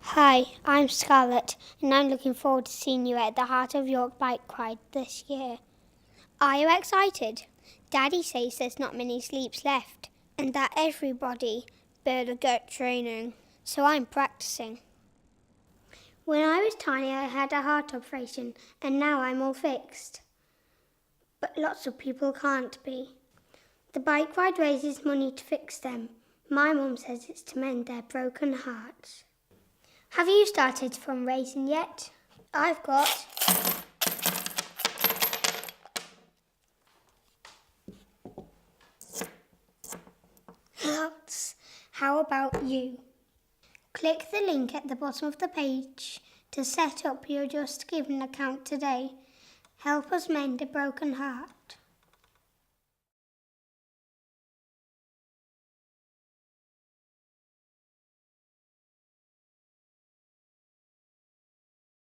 Hi, I'm Scarlet, and I'm looking forward to seeing you at the Heart of York bike ride this year. Are you excited? Daddy says there's not many sleeps left, and that everybody better get training, so I'm practicing. When I was tiny, I had a heart operation, and now I'm all fixed. But lots of people can't be. The bike ride raises money to fix them. My mum says it's to mend their broken hearts. Have you started fundraising yet? I've got lots. How about you? Click the link at the bottom of the page to set up your Just Giving account today. Help us mend a broken heart.